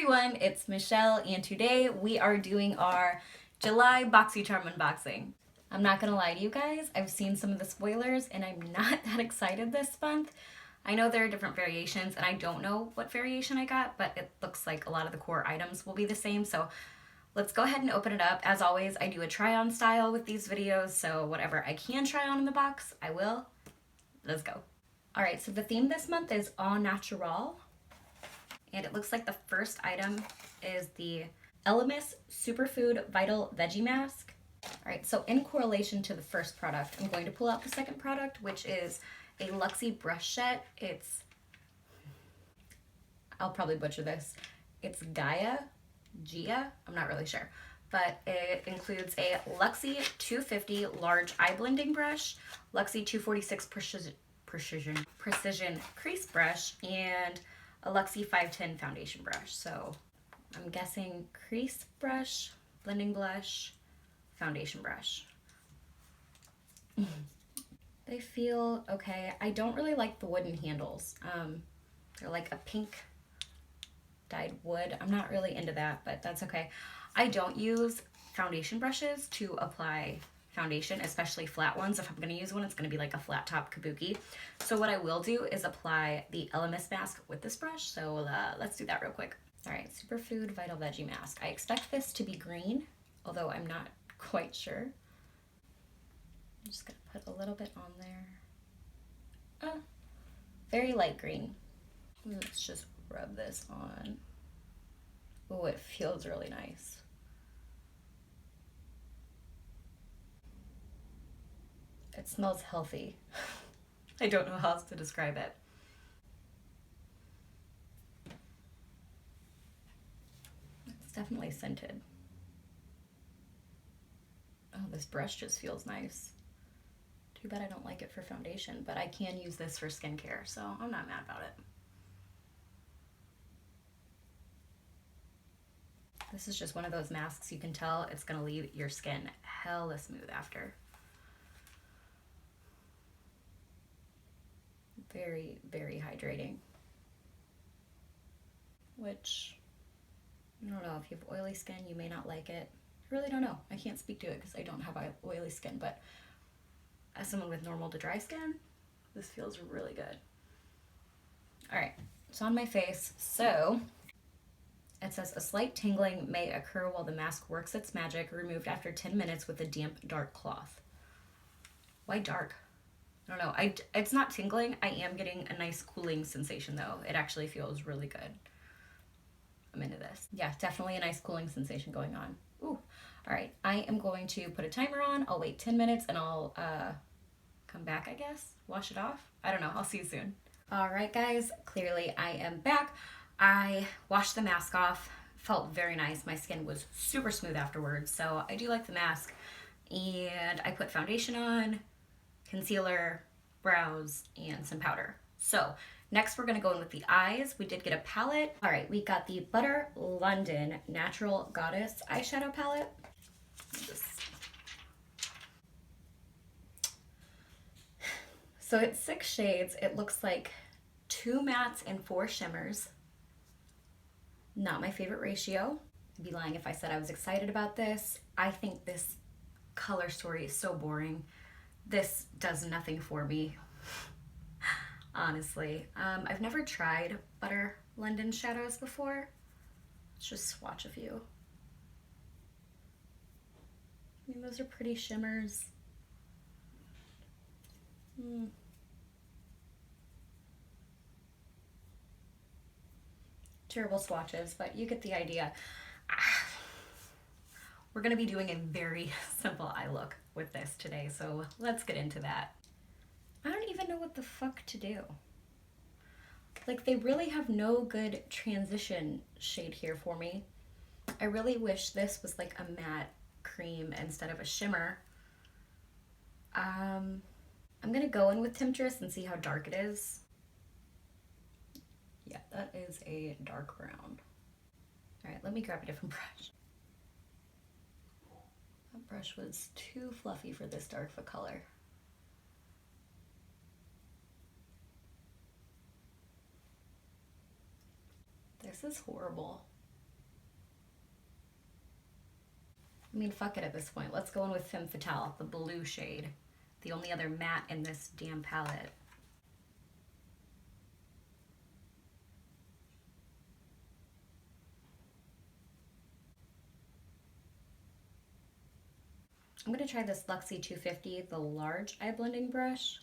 everyone, it's Michelle, and today we are doing our July Boxycharm unboxing. I'm not gonna lie to you guys, I've seen some of the spoilers and I'm not that excited this month. I know there are different variations and I don't know what variation I got, but it looks like a lot of the core items will be the same, so let's go ahead and open it up. As always, I do a try-on style with these videos, so whatever I can try on in the box, I will. Let's go. Alright, so the theme this month is Au Naturel. And it looks like the first item is the Alamar Superfood Vital Veggie Mask. All right, so in correlation to the first product, I'm going to pull out the second product, which is a Luxie brush set. I'll probably butcher this. It's Gia, I'm not really sure. But it includes a Luxie 250 large eye blending brush, Luxie 246 precision crease brush, and a Luxie 510 foundation brush. So I'm guessing crease brush, blending blush, foundation brush. They feel okay. I don't really like the wooden handles. They're like a pink dyed wood. I'm not really into that, but that's okay. I don't use foundation brushes to apply foundation, especially flat ones. If I'm going to use one, it's going to be like a flat top kabuki. So what I will do is apply the Alamar mask with this brush. So let's do that real quick. All right, Superfood Vital Veggie Mask. I expect this to be green, although I'm not quite sure. I'm just going to put a little bit on there. Very light green. Let's just rub this on. Oh, it feels really nice. It smells healthy. I don't know how else to describe it. It's definitely scented. Oh, this brush just feels nice. Too bad I don't like it for foundation, but I can use this for skincare, so I'm not mad about it. This is just one of those masks you can tell it's gonna leave your skin hella smooth after. Very, very hydrating. Which, I don't know, if you have oily skin, you may not like it. I really don't know. I can't speak to it because I don't have oily skin, but as someone with normal to dry skin, this feels really good. All right, it's on my face. So it says a slight tingling may occur while the mask works its magic, removed after 10 minutes with a damp, dark cloth. Why dark? I don't know. It's not tingling. I am getting a nice cooling sensation though. It actually feels really good. I'm into this. Yeah, definitely a nice cooling sensation going on. Ooh. All right. I am going to put a timer on. I'll wait 10 minutes and I'll come back, I guess. Wash it off. I don't know. I'll see you soon. All right, guys. Clearly I am back. I washed the mask off. Felt very nice. My skin was super smooth afterwards. So I do like the mask. And I put foundation on, concealer, brows, and some powder. So next we're gonna go in with the eyes. We did get a palette. All right, we got the Butter London Natural Goddess eyeshadow palette. So it's 6 shades. It looks like 2 mattes and 4 shimmers. Not my favorite ratio. I'd be lying if I said I was excited about this. I think this color story is so boring. This does nothing for me, honestly. I've never tried Butter London shadows before. Let's just swatch a few. I mean, those are pretty shimmers. Terrible swatches, but you get the idea. We're gonna be doing a very simple eye look with this today, so let's get into that. I don't even know what the fuck to do. Like, they really have no good transition shade here for me. I really wish this was like a matte cream instead of a shimmer. I'm gonna go in with Temptress and see how dark it is. Yeah, that is a dark brown. All right, let me grab a different brush. That brush was too fluffy for this dark of a color. This is horrible. I mean, fuck it at this point. Let's go in with Femme Fatale, the blue shade. The only other matte in this damn palette. I'm going to try this Luxie 250, the large eye blending brush.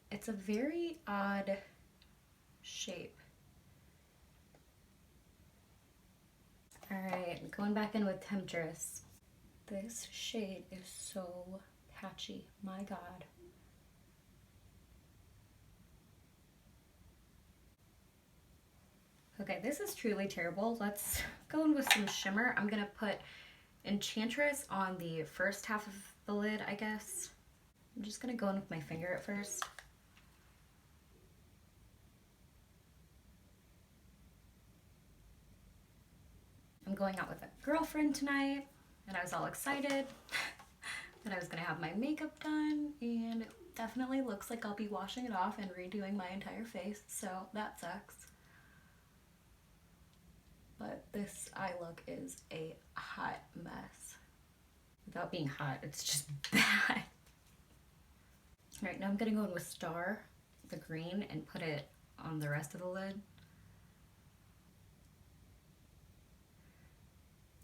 It's a very odd shape. All right, going back in with Temptress. This shade is so patchy, my God. Okay, this is truly terrible. Let's go in with some shimmer. I'm gonna put Enchantress on the first half of the lid, I guess. I'm just gonna go in with my finger at first. I'm going out with a girlfriend tonight, and I was all excited that I was gonna have my makeup done, and it definitely looks like I'll be washing it off and redoing my entire face, so that sucks. But this eye look is a hot mess. Without being hot, it's just bad. All right, now I'm gonna go in with Star, the green, and put it on the rest of the lid.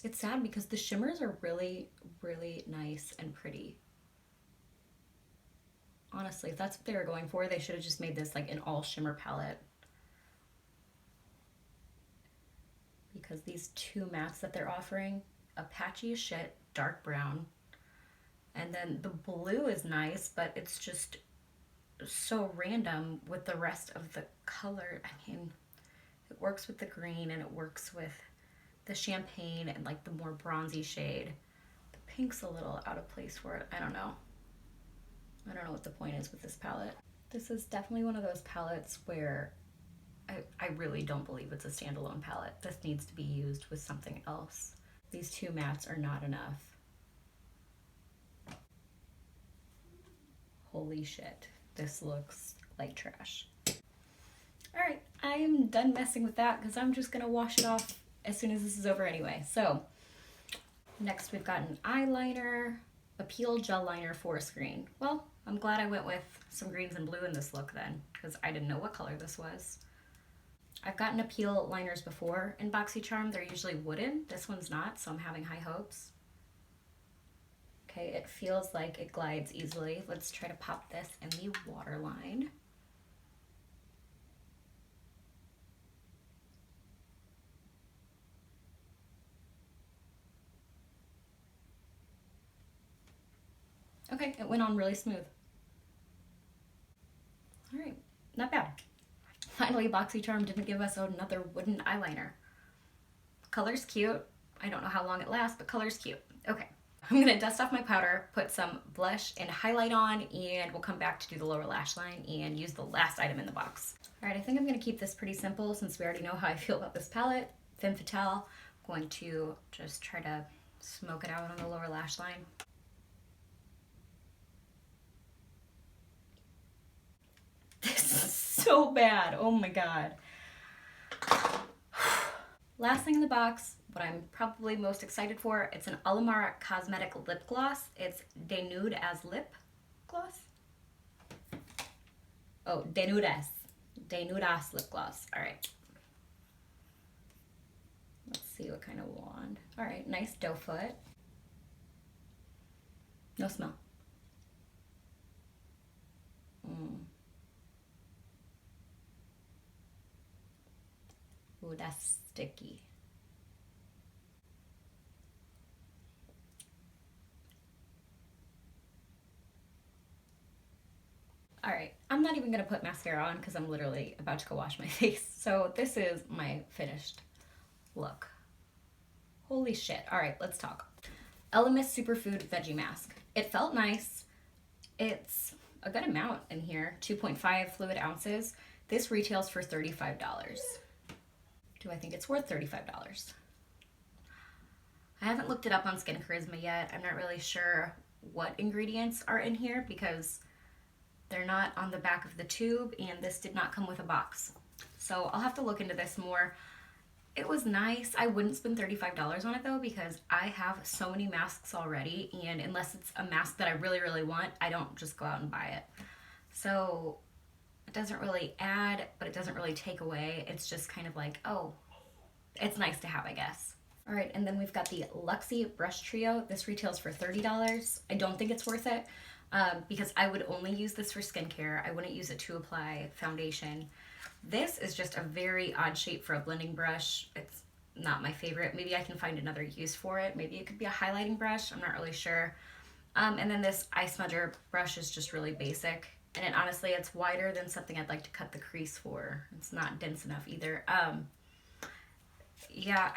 It's sad because the shimmers are really, really nice and pretty. Honestly, if that's what they were going for, they should have just made this like an all shimmer palette. Because these two mattes that they're offering, a patchy as shit, dark brown, and then the blue is nice, but it's just so random with the rest of the color. I mean, it works with the green and it works with the champagne and like the more bronzy shade. The pink's a little out of place for it. I don't know. I don't know what the point is with this palette. This is definitely one of those palettes where I really don't believe it's a standalone palette. This needs to be used with something else. These two mattes are not enough. Holy shit, this looks like trash. All right, I am done messing with that because I'm just gonna wash it off as soon as this is over anyway. So next we've got an eyeliner, a Peel Gel Liner Forest Green. Well, I'm glad I went with some greens and blue in this look then, because I didn't know what color this was. I've gotten Appeal liners before in Boxycharm. They're usually wooden. This one's not, so I'm having high hopes. Okay, it feels like it glides easily. Let's try to pop this in the waterline. Okay, it went on really smooth. All right, not bad. Finally, Boxycharm didn't give us another wooden eyeliner. Color's cute. I don't know how long it lasts, but color's cute. Okay, I'm gonna dust off my powder, put some blush and highlight on, and we'll come back to do the lower lash line and use the last item in the box. All right, I think I'm gonna keep this pretty simple since we already know how I feel about this palette. Femme Fatale, I'm going to just try to smoke it out on the lower lash line. This is so bad. Oh my God. Last thing in the box, what I'm probably most excited for, it's an Alamar Cosmetic Lip Gloss. It's Denude as Lip Gloss. Oh, Denude as Lip Gloss. All right. Let's see what kind of wand. All right, nice doe foot. No smell. Ooh, that's sticky. All right, I'm not even gonna put mascara on because I'm literally about to go wash my face. So this is my finished look. Holy shit. All right, let's talk. Elemis Superfood Veggie Mask. It felt nice. It's a good amount in here, 2.5 fluid ounces. This retails for $35. Do I think it's worth $35? I haven't looked it up on Skin Charisma yet. I'm not really sure what ingredients are in here because They're not on the back of the tube, and this did not come with a box. So I'll have to look into this more. It was nice. I wouldn't spend $35 on it though, because I have so many masks already, and unless it's a mask that I really, really want, I don't just go out and buy it. So it doesn't really add, but it doesn't really take away. It's just kind of like, oh, it's nice to have, I guess. All right, and then we've got the Luxie Brush Trio. This retails for $30. I don't think it's worth it because I would only use this for skincare. I wouldn't use it to apply foundation. This is just a very odd shape for a blending brush. It's not my favorite. Maybe I can find another use for it. Maybe it could be a highlighting brush. I'm not really sure. And then this eye smudger brush is just really basic. And honestly, it's wider than something I'd like to cut the crease for. It's not dense enough either. Yeah,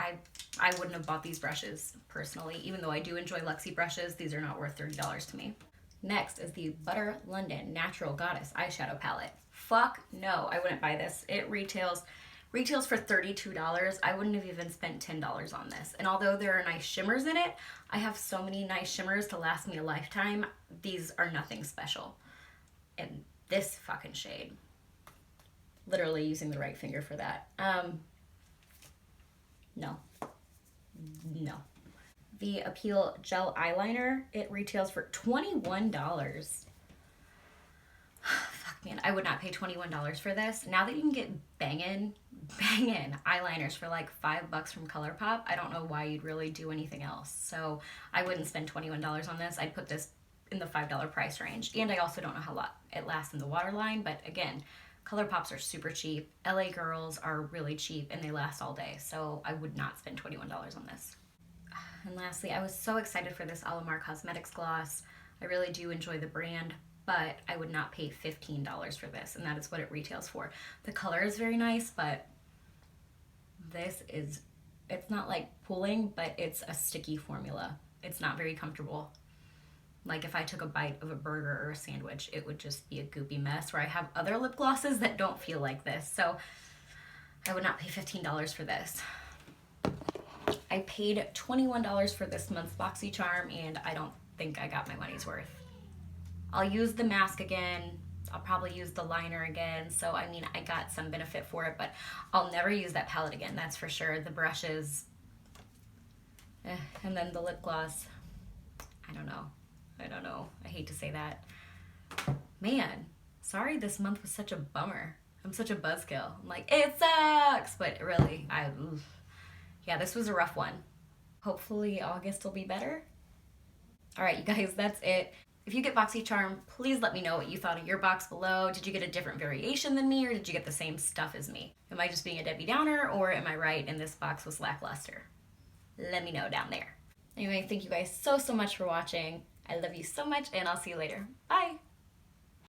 I wouldn't have bought these brushes personally. Even though I do enjoy Luxie brushes, these are not worth $30 to me. Next is the Butter London Natural Goddess Eyeshadow Palette. Fuck no, I wouldn't buy this. It retails for $32. I wouldn't have even spent $10 on this. And although there are nice shimmers in it, I have so many nice shimmers to last me a lifetime. These are nothing special. And this fucking shade. Literally using the right finger for that. No. The Appeal Gel Eyeliner, it retails for $21. Fuck, man, I would not pay $21 for this. Now that you can get bangin' eyeliners for like $5 from ColourPop, I don't know why you'd really do anything else. So I wouldn't spend $21 on this. I'd put this in the $5 price range. And I also don't know how long it lasts in the waterline, but again, ColourPops are super cheap. LA Girls are really cheap and they last all day. So I would not spend $21 on this. And lastly, I was so excited for this Alamar Cosmetics gloss. I really do enjoy the brand, but I would not pay $15 for this, and that is what it retails for. The color is very nice, but it's not like pooling, but it's a sticky formula. It's not very comfortable. Like if I took a bite of a burger or a sandwich, it would just be a goopy mess, where I have other lip glosses that don't feel like this. So I would not pay $15 for this. I paid $21 for this month's Boxycharm, and I don't think I got my money's worth. I'll use the mask again. I'll probably use the liner again. So, I mean, I got some benefit for it, but I'll never use that palette again. That's for sure. The brushes, and then the lip gloss. I don't know. I hate to say that. Man, sorry this month was such a bummer. I'm such a buzzkill. I'm like, it sucks, but really, yeah, this was a rough one. Hopefully August will be better. All right, you guys, that's it. If you get Boxycharm, please let me know what you thought of your box below. Did you get a different variation than me, or did you get the same stuff as me? Am I just being a Debbie Downer, or am I right and this box was lackluster? Let me know down there. Anyway, thank you guys so much for watching. I love you so much, and I'll see you later. Bye!